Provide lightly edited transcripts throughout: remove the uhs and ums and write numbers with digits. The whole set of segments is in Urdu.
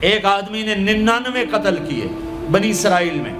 ایک آدمی نے 99 قتل کیے بنی اسرائیل میں،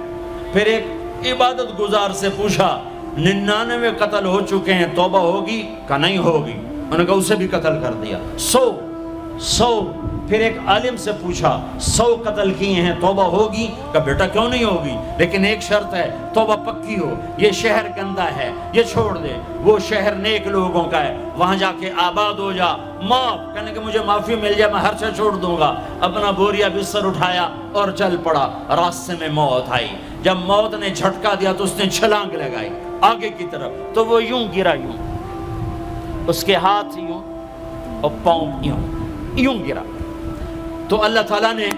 پھر ایک عبادت گزار سے پوچھا 99 قتل ہو چکے ہیں، توبہ ہوگی؟ کہا نہیں ہوگی۔ انہوں نے کہا اسے بھی قتل کر دیا۔ 100 پھر ایک عالم سے پوچھا 100 قتل کیے ہیں، توبہ ہوگی؟ کہا بیٹا کیوں نہیں ہوگی، لیکن ایک شرط ہے، توبہ پکی ہو، یہ شہر گندا ہے، یہ چھوڑ دے، وہ شہر نیک لوگوں کا ہے، وہاں جا کے آباد ہو جا، معاف کہنے کہ مجھے معافی مل جائے میں ہر شے چھوڑ دوں گا۔ اپنا بوریا بستر اٹھایا اور چل پڑا۔ راستے میں موت آئی، جب موت نے جھٹکا دیا تو اس نے چھلانگ لگائی آگے کی طرف، تو وہ یوں گرا، یوں اس کے ہاتھ یوں اور پاؤں یوں گرا۔ تو اللہ تعالیٰ نے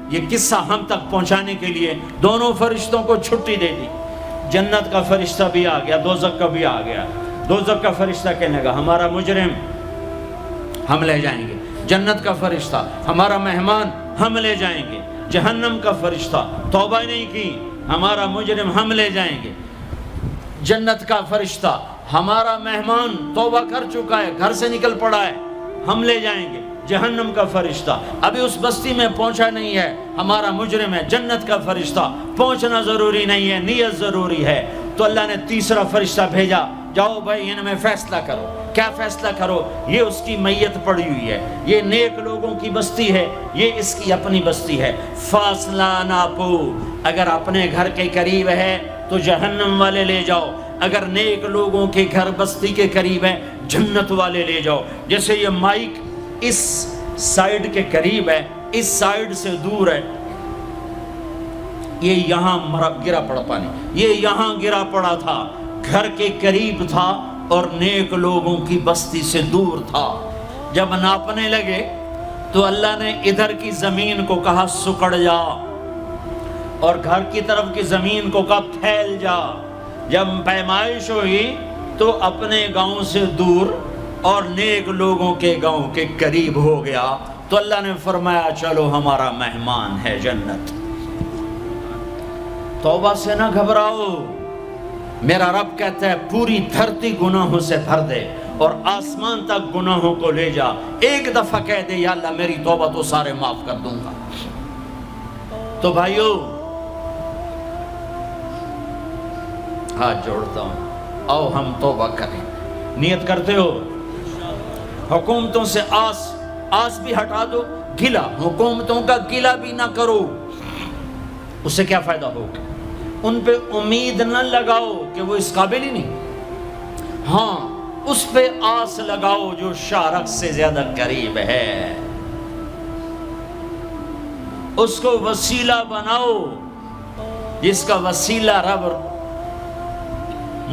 یہ قصہ ہم تک پہنچانے کے لیے دونوں فرشتوں کو چھٹی دے دی۔ جنت کا فرشتہ بھی آ گیا، دوزخ کا بھی آ گیا۔ دوزخ کا فرشتہ کہنے لگا ہمارا مجرم ہم لے جائیں گے، جنت کا فرشتہ ہمارا مہمان ہم لے جائیں گے، جہنم کا فرشتہ توبہ نہیں کی ہمارا مجرم ہم لے جائیں گے، جنت کا فرشتہ ہمارا مہمان توبہ کر چکا ہے، گھر سے نکل پڑا ہے، ہم لے جائیں گے، جہنم کا فرشتہ ابھی اس بستی میں پہنچا نہیں ہے، ہمارا مجرم ہے، جنت کا فرشتہ پہنچنا ضروری نہیں ہے، نیت ضروری ہے۔ تو اللہ نے تیسرا فرشتہ بھیجا، جاؤ بھائی ان میں فیصلہ کرو۔ کیا فیصلہ کرو؟ یہ اس کی میت پڑی ہوئی ہے، یہ نیک لوگوں کی بستی ہے، یہ اس کی اپنی بستی ہے، فاصلہ ناپو، اگر اپنے گھر کے قریب ہے تو جہنم والے لے جاؤ، اگر نیک لوگوں کے گھر بستی کے قریب ہے جنت والے لے جاؤ۔ جیسے یہ مائک اس سائیڈ کے قریب ہے، اس سائیڈ سے دور ہے، یہ یہاں گرا پڑا پانی، یہ یہاں گرا پڑا تھا، گھر کے قریب تھا اور نیک لوگوں کی بستی سے دور تھا۔ جب ناپنے لگے تو اللہ نے ادھر کی زمین کو کہا سکڑ جا، اور گھر کی طرف کی زمین کو کہا پھیل جا۔ جب پیمائش ہوئی تو اپنے گاؤں سے دور اور نیک لوگوں کے گاؤں کے قریب ہو گیا، تو اللہ نے فرمایا چلو ہمارا مہمان ہے جنت۔ توبہ سے نہ گھبراؤ، میرا رب کہتا ہے پوری دھرتی گناہوں سے بھر دے اور آسمان تک گناہوں کو لے جا، ایک دفعہ کہہ دے یا اللہ میری توبہ تو سارے معاف کر دوں گا۔ تو بھائیو ہاتھ جوڑتا ہوں، آؤ ہم توبہ کریں۔ نیت کرتے ہو؟ حکومتوں سے آس بھی ہٹا دو، گلا حکومتوں کا گلا بھی نہ کرو، اس سے کیا فائدہ ہوگا؟ ان پہ امید نہ لگاؤ کہ وہ اس قابل ہی نہیں، ہاں اس پہ آس لگاؤ جو شارک سے زیادہ قریب ہے، اس کو وسیلہ بناؤ جس کا وسیلہ رب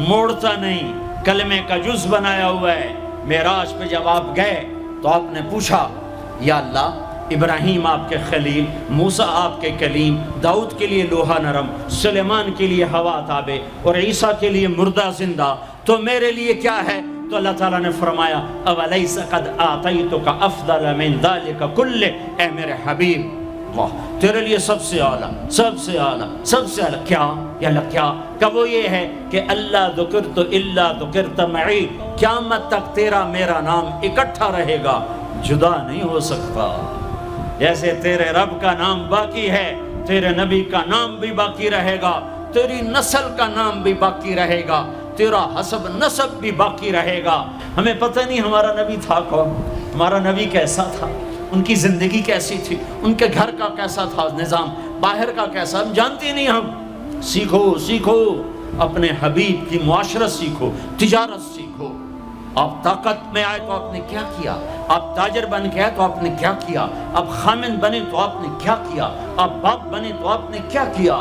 موڑتا نہیں، کلمے کا جز بنایا ہوا ہے۔ معراج پہ جب آپ گئے تو آپ نے پوچھا یا اللہ ابراہیم آپ کے خلیل، موسیٰ آپ کے کلیم، داؤد کے لیے لوہا نرم، سلیمان کے لیے ہوا تابع اور عیسیٰ کے لیے مردہ زندہ، تو میرے لیے کیا ہے؟ تو اللہ تعالیٰ نے فرمایا اولیس قد آتیتک افضل من ذلک کلہ، اے میرے حبیب واہ تیرے لیے سب سے اعلیٰ، سب سے اعلیٰ، سب سے اعلیٰ کیا؟ یا اللہ کیا؟ کہ وہ یہ ہے کہ اللہ ذکرت الا ذکرت معی، قیامت تک تیرا میرا نام اکٹھا رہے گا، جدا نہیں ہو سکتا۔ جیسے تیرے رب کا نام باقی ہے، تیرے نبی کا نام بھی باقی رہے گا، تیری نسل کا نام بھی باقی رہے گا، تیرا حسب نسب بھی باقی رہے گا۔ ہمیں پتہ نہیں ہمارا نبی تھا کون، ہمارا نبی کیسا تھا، ان کی زندگی کیسی تھی، ان کے گھر کا کیسا تھا نظام، باہر کا کیسا، ہم جانتے نہیں۔ ہم سیکھو اپنے حبیب کی معاشرت سیکھو، تجارت سیکھو۔ آپ طاقت میں آئے تو آپ نے کیا کیا، آپ تاجر بن کے آئے تو آپ نے کیا کیا، آپ خامن بنے تو آپ نے کیا کیا، آپ باپ بنے تو آپ نے کیا کیا،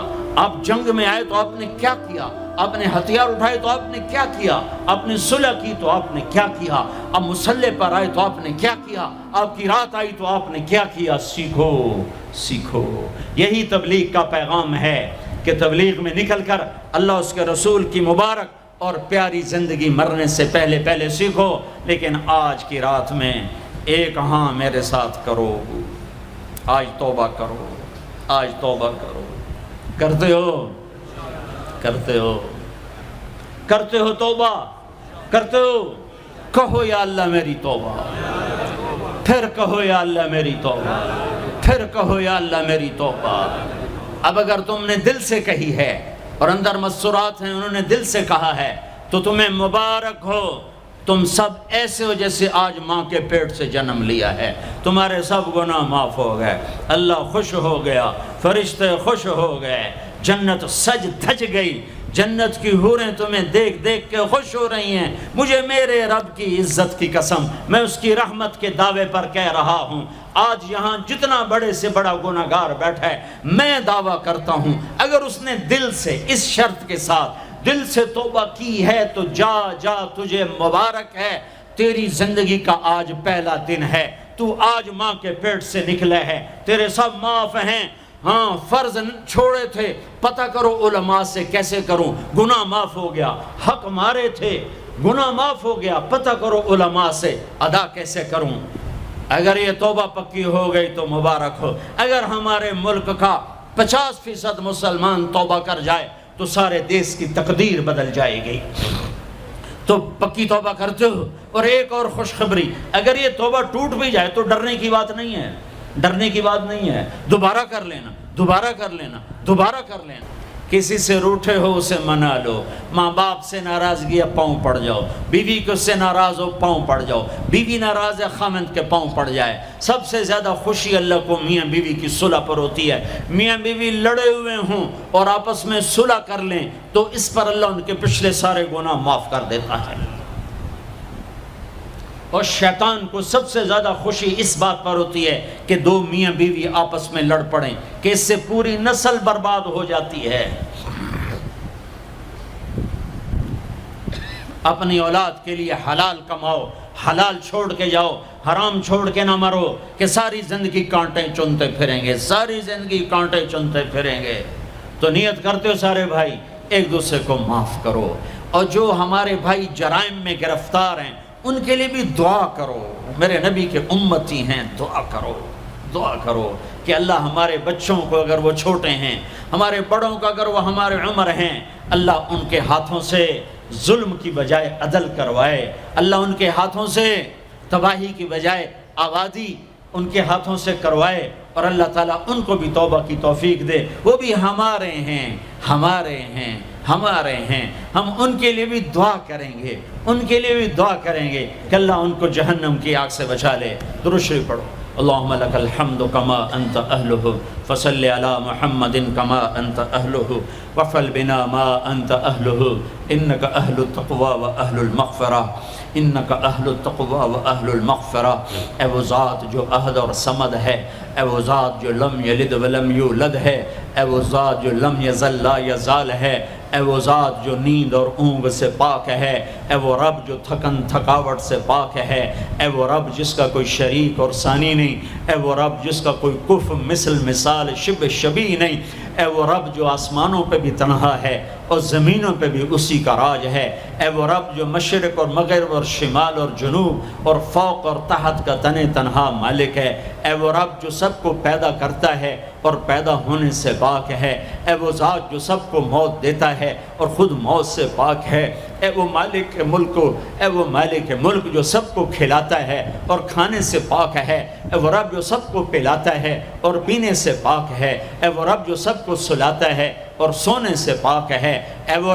آپ جنگ میں آئے تو آپ نے کیا کیا، آپ نے ہتھیار اٹھائے تو آپ نے کیا کیا، آپ نے صلح کی تو آپ نے کیا کیا، آپ مسلح پر آئے تو آپ نے کیا کیا، آپ کی رات آئی تو آپ نے کیا کیا۔ سیکھو۔ یہی تبلیغ کا پیغام ہے کہ تبلیغ میں نکل کر اللہ اس کے رسول کی مبارک اور پیاری زندگی مرنے سے پہلے سیکھو۔ لیکن آج کی رات میں ایک ہاں میرے ساتھ کرو، آج توبہ کرو، آج توبہ کرو۔ کرتے ہو توبہ، کرتے ہو؟ کہو یا اللہ میری توبہ، پھر کہو یا اللہ میری توبہ، پھر کہو یا اللہ میری توبہ۔ اب اگر تم نے دل سے کہی ہے اور اندر مسرات ہیں انہوں نے دل سے کہا ہے تو تمہیں مبارک ہو، تم سب ایسے ہو جیسے آج ماں کے پیٹ سے جنم لیا ہے، تمہارے سب گناہ معاف ہو گئے، اللہ خوش ہو گیا، فرشتے خوش ہو گئے، جنت سج دھج گئی، جنت کی حوریں تمہیں دیکھ دیکھ کے خوش ہو رہی ہیں۔ مجھے میرے رب کی عزت کی قسم، میں اس کی رحمت کے دعوے پر کہہ رہا ہوں، آج یہاں جتنا بڑے سے بڑا گناہگار بیٹھا ہے، میں دعویٰ کرتا ہوں اگر اس نے دل سے اس شرط کے ساتھ دل سے توبہ کی ہے تو جا جا تجھے مبارک ہے، تیری زندگی کا آج پہلا دن ہے، تو آج ماں کے پیٹ سے نکلے ہے، تیرے سب معاف ہیں۔ ہاں فرض چھوڑے تھے، پتہ کرو علماء سے کیسے کروں، گناہ معاف ہو گیا، حق مارے تھے گناہ معاف ہو گیا، پتہ کرو علماء سے ادا کیسے کروں۔ اگر یہ توبہ پکی ہو گئی تو مبارک ہو۔ اگر ہمارے ملک کا 50% مسلمان توبہ کر جائے تو سارے دیش کی تقدیر بدل جائے گی۔ تو پکی توبہ کرتے ہو۔ اور ایک اور خوشخبری، اگر یہ توبہ ٹوٹ بھی جائے تو ڈرنے کی بات نہیں ہے، ڈرنے کی بات نہیں ہے، دوبارہ کر لینا، دوبارہ کر لینا، دوبارہ کر لینا۔ کسی سے روٹھے ہو اسے منا لو، ماں باپ سے ناراضگی ہے پاؤں پڑ جاؤ، بیوی کو سے ناراض ہو پاؤں پڑ جاؤ، بیوی ناراض ہے خامند کے پاؤں پڑ جائے۔ سب سے زیادہ خوشی اللہ کو میاں بیوی کی صلح پر ہوتی ہے۔ میاں بیوی لڑے ہوئے ہوں اور آپس میں صلح کر لیں تو اس پر اللہ ان کے پچھلے سارے گناہ معاف کر دیتا ہے۔ اور شیطان کو سب سے زیادہ خوشی اس بات پر ہوتی ہے کہ دو میاں بیوی آپس میں لڑ پڑیں، کہ اس سے پوری نسل برباد ہو جاتی ہے۔ اپنی اولاد کے لیے حلال کماؤ، حلال چھوڑ کے جاؤ، حرام چھوڑ کے نہ مرو کہ ساری زندگی کانٹے چنتے پھریں گے، ساری زندگی کانٹے چنتے پھریں گے۔ تو نیت کرتے ہو سارے بھائی ایک دوسرے کو معاف کرو، اور جو ہمارے بھائی جرائم میں گرفتار ہیں ان کے لیے بھی دعا کرو، میرے نبی کے امتی ہیں، دعا کرو، دعا کرو کہ اللہ ہمارے بچوں کو اگر وہ چھوٹے ہیں، ہمارے بڑوں کو اگر وہ ہمارے عمر ہیں، اللہ ان کے ہاتھوں سے ظلم کی بجائے عدل کروائے، اللہ ان کے ہاتھوں سے تباہی کی بجائے آبادی ان کے ہاتھوں سے کروائے، اور اللہ تعالیٰ ان کو بھی توبہ کی توفیق دے۔ وہ بھی ہمارے ہیں، ہمارے ہیں، ہمارے ہیں، ہم ان کے لیے بھی دعا کریں گے، ان کے لیے بھی دعا کریں گے کہ اللہ ان کو جہنم کی آگ سے بچا لے۔ درود شریف پڑھو۔ اللہم لک الحمد کما انت اہلہ فصل علی محمد کما انت اہلہ وفعل بنا ما انت اہلہ انک اہل التقوی و اہل المغفرہ، انک اہل التقوی و اہل المغفرہ۔ اے وہ ذات جو احد اور صمد ہے، اے وہ ذات جو لم یلد ولم یولد ہے، اے وہ ذات جو لم یزل لا یزال ہے، اے وہ ذات جو نیند اور اونگ سے پاک ہے، اے وہ رب جو تھکن تھکاوٹ سے پاک ہے، اے وہ رب جس کا کوئی شریک اور ثانی نہیں، اے وہ رب جس کا کوئی کف مثل مثال شبہ شبیہ نہیں، اے وہ رب جو آسمانوں پہ بھی تنہا ہے اور زمینوں پہ بھی اسی کا راج ہے، اے وہ رب جو مشرق اور مغرب اور شمال اور جنوب اور فوق اور تحت کا تنہا مالک ہے، اے وہ رب جو سب کو پیدا کرتا ہے اور پیدا ہونے سے پاک ہے، اے وہ ذات جو سب کو موت دیتا ہے اور خود موت سے پاک ہے، اے وہ مالک ملک، اے وہ مالک ملک جو سب کو کھلاتا ہے اور کھانے سے پاک ہے، اے وہ رب جو سب کو پلاتا ہے اور پینے سے پاک ہے، اے وہ رب جو سب کو سلاتا ہے اور سونے سے پاک ہے، اے وہ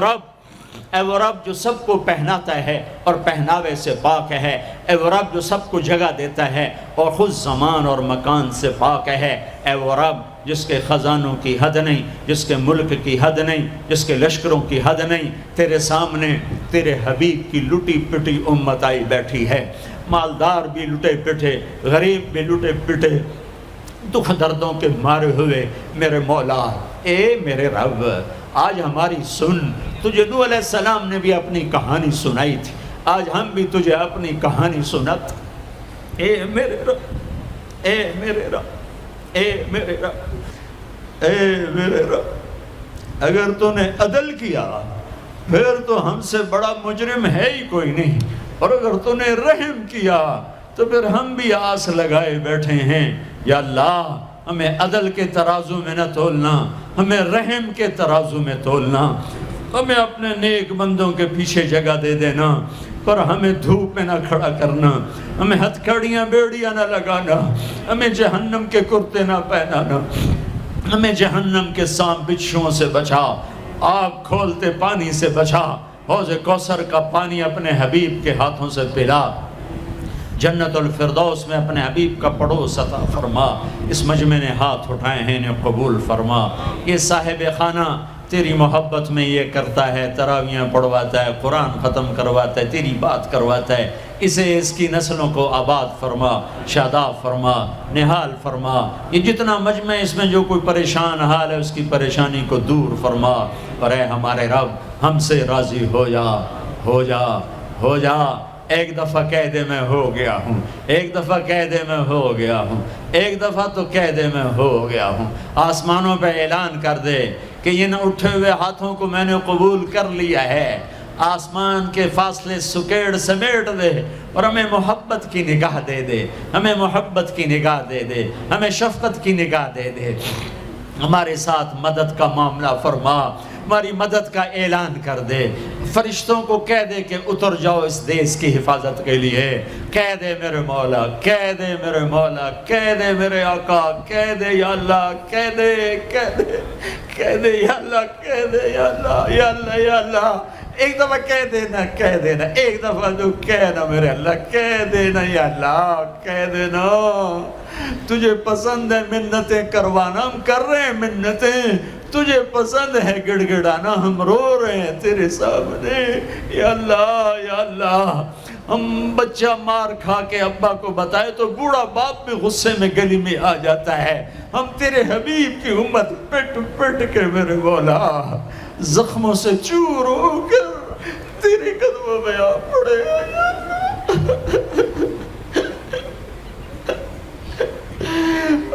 رب جو سب کو پہناتا ہے اور پہناوے سے پاک ہے، اے وہ رب جو سب کو جگہ دیتا ہے اور خود زمان اور مکان سے پاک ہے، اے وہ رب جس کے خزانوں کی حد نہیں، جس کے ملک کی حد نہیں، جس کے لشکروں کی حد نہیں، تیرے سامنے تیرے حبیب کی لٹی پٹی امت آئی بیٹھی ہے، مالدار بھی لٹے پٹے، غریب بھی لٹے پٹے، دکھ دردوں کے مارے ہوئے میرے مولا، اے میرے رب آج ہماری سن، تجھے نوح علیہ السلام نے بھی اپنی کہانی سنائی تھی، آج ہم بھی تجھے اپنی کہانی سنات، اے میرے رب، اے میرے رب، اے میرے رب، اے میرے رب، اگر تو نے عدل کیا پھر تو ہم سے بڑا مجرم ہے ہی کوئی نہیں، اور اگر تو نے رحم کیا تو پھر ہم بھی آس لگائے بیٹھے ہیں، یا اللہ ہمیں عدل کے ترازو میں نہ تولنا، ہمیں رحم کے ترازو میں تولنا، ہمیں اپنے نیک بندوں کے پیچھے جگہ دے دینا، پر ہمیں دھوپ میں نہ کھڑا کرنا، ہمیں ہتھکڑیاں بیڑیاں نہ لگانا، ہمیں جہنم کے کرتے نہ پہنانا، ہمیں جہنم کے سانپ بچھوؤں سے بچا، آگ کھولتے پانی سے بچا، حوض کوثر کا پانی اپنے حبیب کے ہاتھوں سے پلا، جنت الفردوس میں اپنے حبیب کا پڑوس عطا فرما، اس مجمع نے ہاتھ اٹھائے ہیں انہیں قبول فرما۔ یہ صاحب خانہ تیری محبت میں یہ کرتا ہے، تراویاں پڑھواتا ہے، قرآن ختم کرواتا ہے، تیری بات کرواتا ہے، اسے اس کی نسلوں کو آباد فرما، شاداب فرما، نحال فرما۔ یہ جتنا مجمع اس میں جو کوئی پریشان حال ہے اس کی پریشانی کو دور فرما، اور اے ہمارے رب ہم سے راضی ہو جا، ہو جا، ہو جا۔ ایک دفعہ قیدے میں ہو گیا ہوں، ایک دفعہ قیدے میں ہو گیا ہوں، ایک دفعہ تو قیدے میں ہو گیا ہوں۔ آسمانوں پہ اعلان کر دے کہ ان اٹھے ہوئے ہاتھوں کو میں نے قبول کر لیا ہے، آسمان کے فاصلے سکیڑ سمیٹ دے اور ہمیں محبت کی نگاہ دے دے، ہمیں محبت کی نگاہ دے دے، ہمیں شفقت کی نگاہ دے دے، ہمارے ساتھ مدد کا معاملہ فرما، ہماری مدد کا اعلان کر دے، فرشتوں کو کہہ دے کہ اتر جاؤ اس دیس کی حفاظت کے لیے، کہہ دے میرے مولا، کہہ دے میرے مولا، کہہ دے میرے آقا، کہہ دے یا اللہ، کہہ دے، کہہ دے، کہہ دے یا اللہ، کہہ دے یا اللہ، یا اللہ، یا اللہ۔ ایک دفعہ کہہ دینا، کہہ دینا، ایک دفعہ تو کہنا میرے اللہ، کہہ دینا یا اللہ، کہہ دینا۔ تجھے پسند ہے منتیں کروانا، ہم کر رہے ہیں منتیں، تجھے پسند ہے گڑ گڑانا، ہم رو رہے ہیں تیرے سامنے، یا اللہ، یا اللہ۔ ہم بچہ مار کھا کے ابا کو بتائے تو بوڑھا باپ بھی غصے میں گلی میں آ جاتا ہے، ہم تیرے حبیب کی امت پٹ پٹ کے میرے مولا زخموں سے چور ہو کر تیرے قدموں میں آ پڑے۔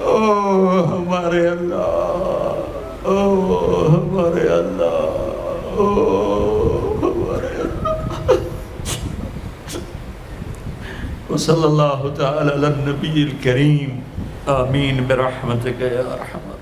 او ہمارے اللہ، او ہمارے اللہ، او ہمارے اللہ۔ وصلی اللہ تعالی علی النبی الکریم، آمین برحمتک یا ارحم۔